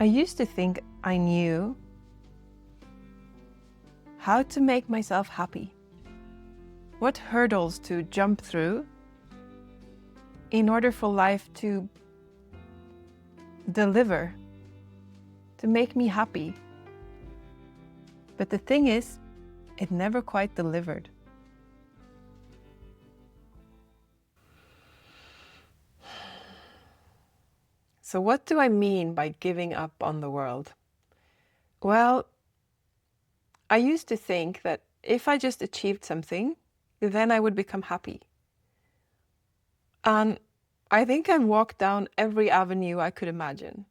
I used to think I knew how to make myself happy, what hurdles to jump through in order for life to deliver, to make me happy. But the thing is, it never quite delivered. So what do I mean by giving up on the world? Well, I used to think that if I just achieved something, then I would become happy. And I think I walked down every avenue I could imagine.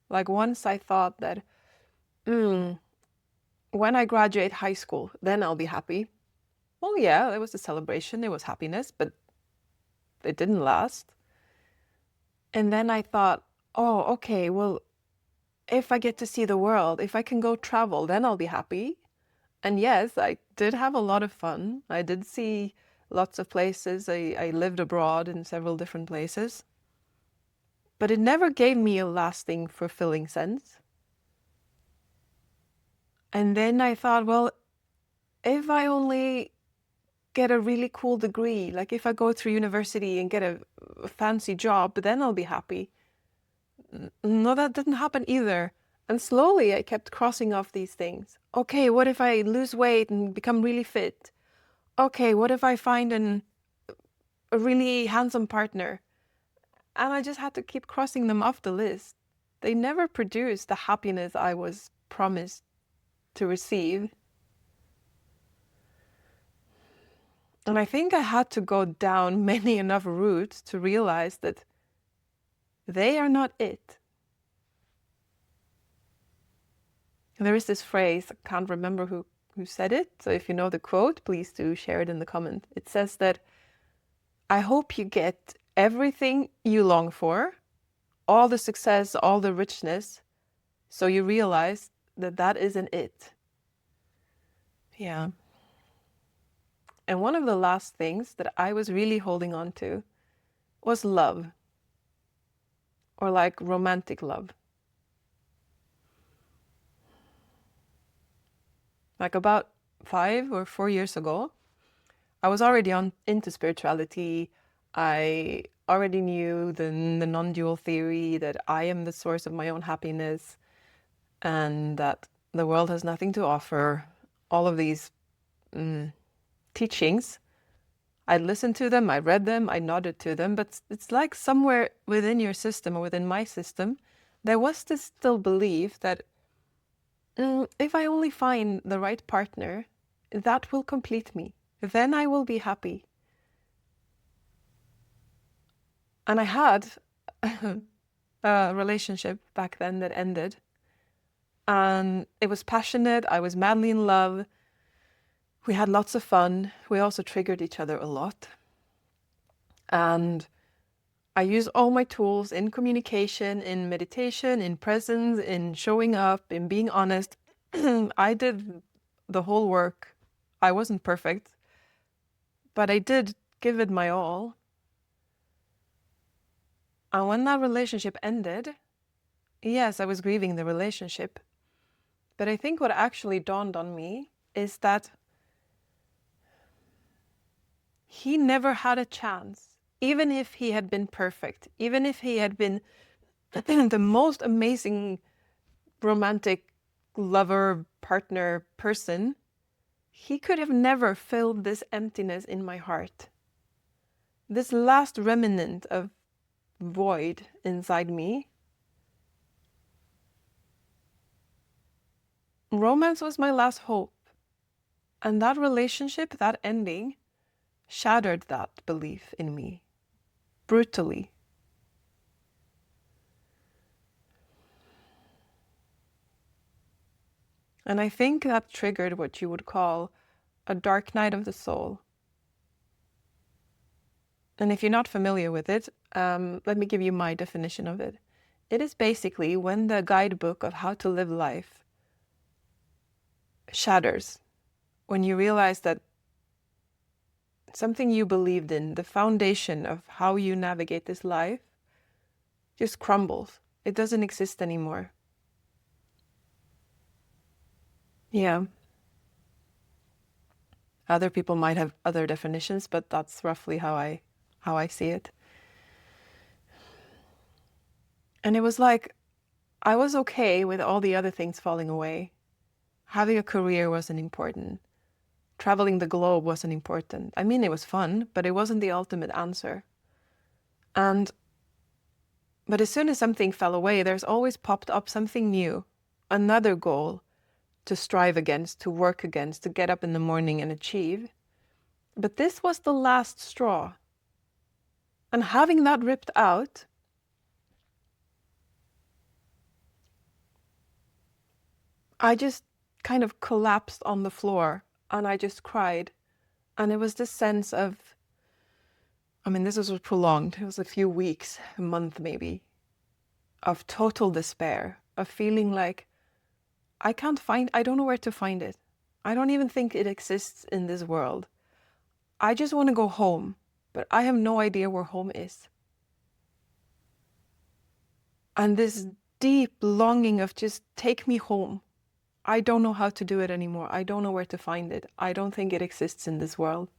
Like once I thought that, when I graduate high school, then I'll be happy. Well, yeah, it was a celebration, it was happiness, but it didn't last. And then I thought, oh, okay, well, if I get to see the world, if I can go travel, then I'll be happy. And yes, I did have a lot of fun. I did see lots of places. I lived abroad in several different places. But it never gave me a lasting, fulfilling sense. And then I thought, well, if I only get a really cool degree, like if I go through university and get a fancy job, then I'll be happy. No, that didn't happen either. And slowly I kept crossing off these things. Okay, what if I lose weight and become really fit? Okay, what if I find a really handsome partner? And I just had to keep crossing them off the list. They never produced the happiness I was promised to receive. And I think I had to go down many enough routes to realize that they are not it. There is this phrase, I can't remember who said it, so if you know the quote, please do share it in the comment. It says that, I hope you get everything you long for, all the success, all the richness, so you realize that that isn't it. Yeah. And one of the last things that I was really holding on to was love, or like romantic love. Like about 5 or 4 years ago, I was already into spirituality. I already knew the non-dual theory that I am the source of my own happiness and that the world has nothing to offer. All of these teachings, I listened to them, I read them, I nodded to them, but it's like somewhere within your system or within my system, there was this still belief that if I only find the right partner, that will complete me. Then I will be happy. And I had a relationship back then that ended. And it was passionate. I was madly in love. We had lots of fun. We also triggered each other a lot. And I use all my tools in communication, in meditation, in presence, in showing up, in being honest. I did the whole work. I wasn't perfect, but I did give it my all. And when that relationship ended, yes, I was grieving the relationship. But I think what actually dawned on me is that he never had a chance, even if he had been perfect, even if he had been the most amazing romantic lover, partner, person, he could have never filled this emptiness in my heart. This last remnant of void inside me. Romance was my last hope. And that relationship, that ending, shattered that belief in me, brutally. And I think that triggered what you would call a dark night of the soul. And if you're not familiar with it, let me give you my definition of it. It is basically when the guidebook of how to live life shatters, when you realize that something you believed in, the foundation of how you navigate this life, just crumbles. It doesn't exist anymore. Yeah. Other people might have other definitions, but that's roughly how I see it. And it was like I was okay with all the other things falling away. Having a career wasn't important. Traveling the globe wasn't important. I mean, it was fun, but it wasn't the ultimate answer. And but as soon as something fell away, there's always popped up something new, another goal to strive against, to work against, to get up in the morning and achieve. But this was the last straw. And having that ripped out, I just kind of collapsed on the floor and I just cried. And it was this sense of, I mean, this was prolonged. It was a few weeks, a month maybe, of total despair, of feeling like I don't know where to find it. I don't even think it exists in this world. I just want to go home, but I have no idea where home is. And this deep longing of just take me home. I don't know how to do it anymore. I don't know where to find it. I don't think it exists in this world.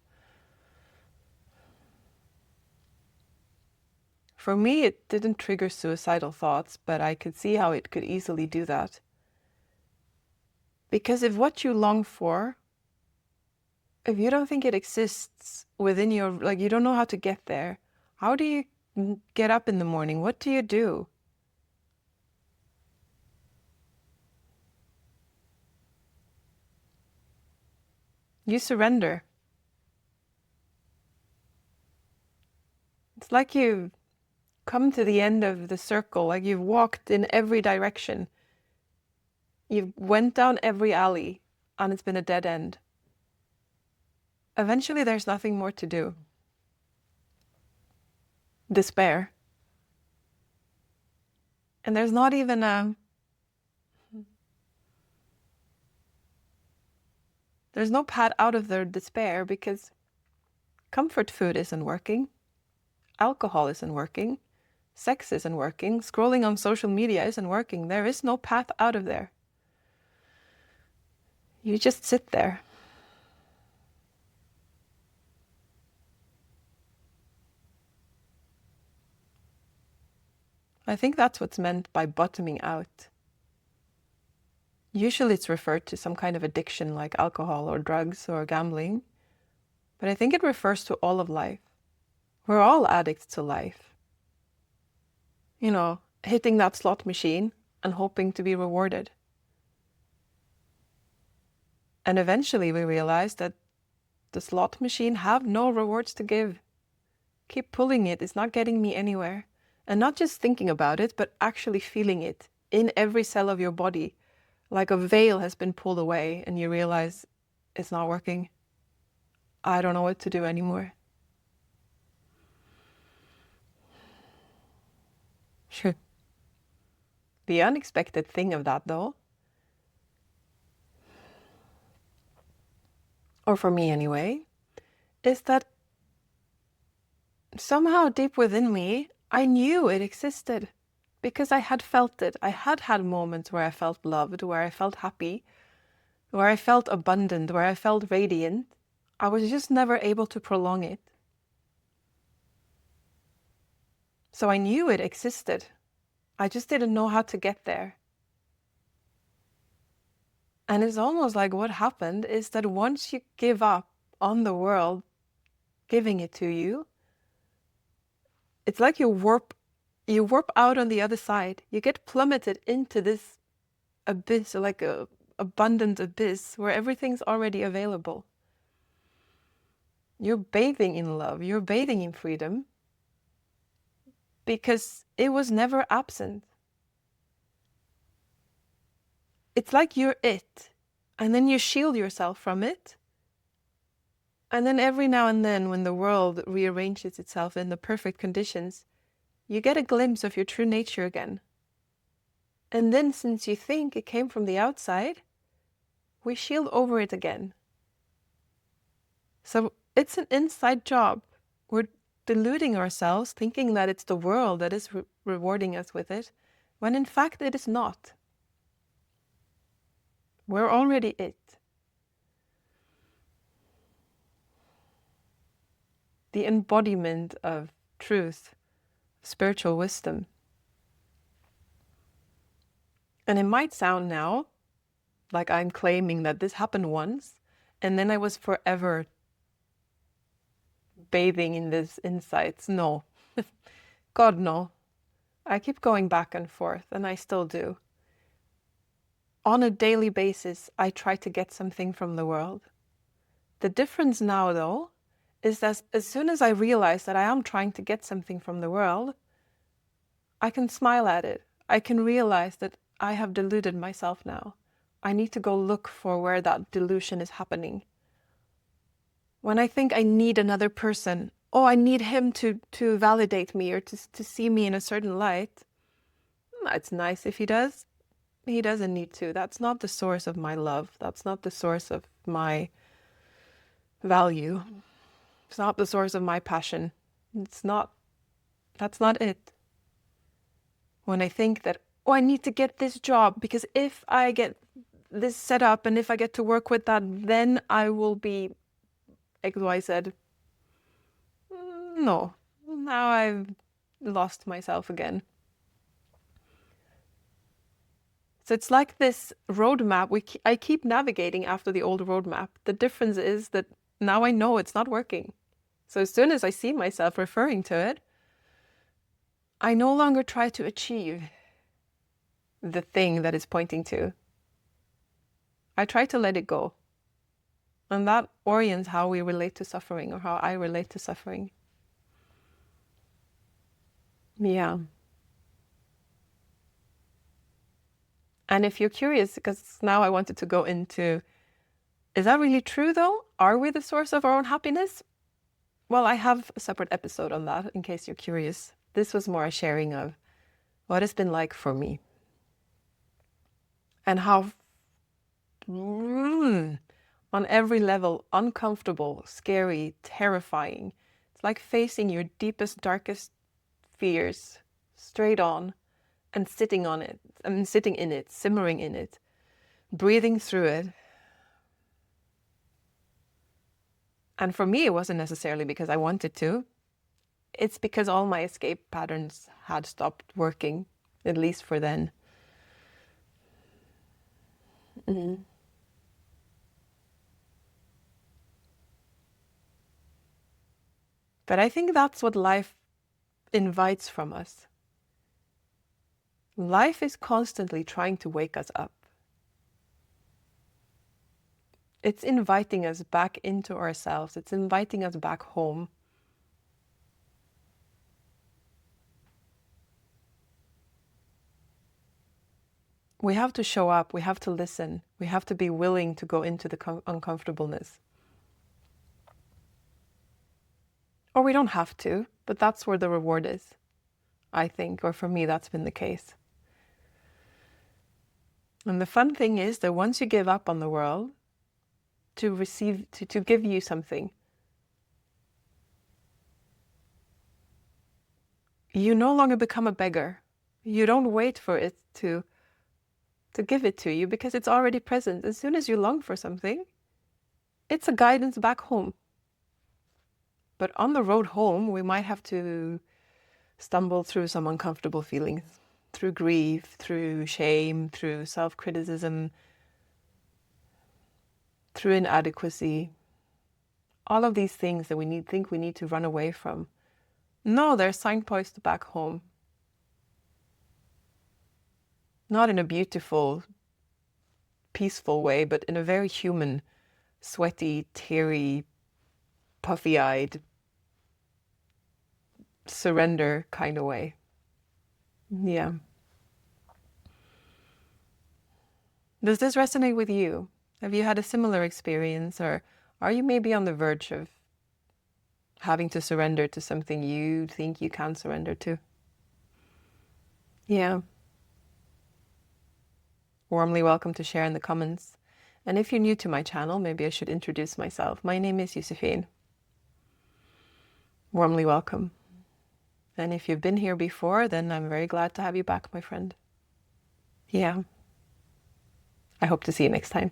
For me, it didn't trigger suicidal thoughts, but I could see how it could easily do that. Because if what you long for, if you don't think it exists within your, like you don't know how to get there, how do you get up in the morning? What do you do? You surrender. It's like you've come to the end of the circle, like you've walked in every direction. You've went down every alley and it's been a dead end. Eventually there's nothing more to do. Despair. And there's not even there's no path out of their despair because comfort food isn't working. Alcohol isn't working. Sex isn't working. Scrolling on social media isn't working. There is no path out of there. You just sit there. I think that's what's meant by bottoming out. Usually it's referred to some kind of addiction like alcohol or drugs or gambling, but I think it refers to all of life. We're all addicts to life. You know, hitting that slot machine and hoping to be rewarded. And eventually we realize that the slot machine have no rewards to give. Keep pulling it, it's not getting me anywhere. And not just thinking about it, but actually feeling it in every cell of your body. Like a veil has been pulled away and you realize it's not working. I don't know what to do anymore. Sure. The unexpected thing of that though, or for me anyway, is that somehow deep within me, I knew it existed because I had felt it. I had had moments where I felt loved, where I felt happy, where I felt abundant, where I felt radiant. I was just never able to prolong it. So I knew it existed. I just didn't know how to get there. And it's almost like what happened is that once you give up on the world giving it to you, it's like you warp out on the other side. You get plummeted into this abyss, like a abundant abyss where everything's already available. You're bathing in love, you're bathing in freedom because it was never absent. It's like you're it, and then you shield yourself from it. And then every now and then when the world rearranges itself in the perfect conditions, you get a glimpse of your true nature again. And then since you think it came from the outside, we shield over it again. So it's an inside job. We're deluding ourselves, thinking that it's the world that is rewarding us with it, when in fact it is not. We're already it. The embodiment of truth, spiritual wisdom. And it might sound now like I'm claiming that this happened once, and then I was forever bathing in these insights. No. God, no. I keep going back and forth, and I still do. On a daily basis, I try to get something from the world. The difference now, though, is that as soon as I realize that I am trying to get something from the world, I can smile at it. I can realize that I have deluded myself now. I need to go look for where that delusion is happening. When I think I need another person, oh, I need him to validate me or to see me in a certain light. It's nice if he does. He doesn't need to. That's not the source of my love. That's not the source of my value. It's not the source of my passion. That's not it. When I think that, oh, I need to get this job because if I get this set up and if I get to work with that, then I will be XYZ. No, now I've lost myself again. So it's like this roadmap. I keep navigating after the old roadmap. The difference is that now I know it's not working. So as soon as I see myself referring to it, I no longer try to achieve the thing that it's pointing to. I try to let it go. And that orients how we relate to suffering, or how I relate to suffering. Yeah. And if you're curious, because now I wanted to go into, is that really true though? Are we the source of our own happiness? Well, I have a separate episode on that in case you're curious. This was more a sharing of what it's been like for me. And how, on every level, uncomfortable, scary, terrifying. It's like facing your deepest, darkest fears straight on and sitting on it, sitting in it, simmering in it, breathing through it. And for me, it wasn't necessarily because I wanted to. It's because all my escape patterns had stopped working, at least for then. Mm-hmm. But I think that's what life invites from us. Life is constantly trying to wake us up. It's inviting us back into ourselves. It's inviting us back home. We have to show up. We have to listen. We have to be willing to go into the uncomfortableness. Or we don't have to, but that's where the reward is, I think, or for me, that's been the case. And the fun thing is that once you give up on the world to receive, to give you something, you no longer become a beggar. You don't wait for it to give it to you because it's already present. As soon as you long for something, it's a guidance back home. But on the road home, we might have to stumble through some uncomfortable feelings, through grief, through shame, through self-criticism, through inadequacy. All of these things that we think we need to run away from. No, they're signposts back home. Not in a beautiful, peaceful way, but in a very human, sweaty, teary, puffy-eyed, surrender kind of way. Yeah. Does this resonate with you? Have you had a similar experience, or are you maybe on the verge of having to surrender to something you think you can surrender to? Yeah. Warmly welcome to share in the comments. And if you're new to my channel, maybe I should introduce myself. My name is Josephine. Warmly welcome. And if you've been here before, then I'm very glad to have you back, my friend. Yeah. I hope to see you next time.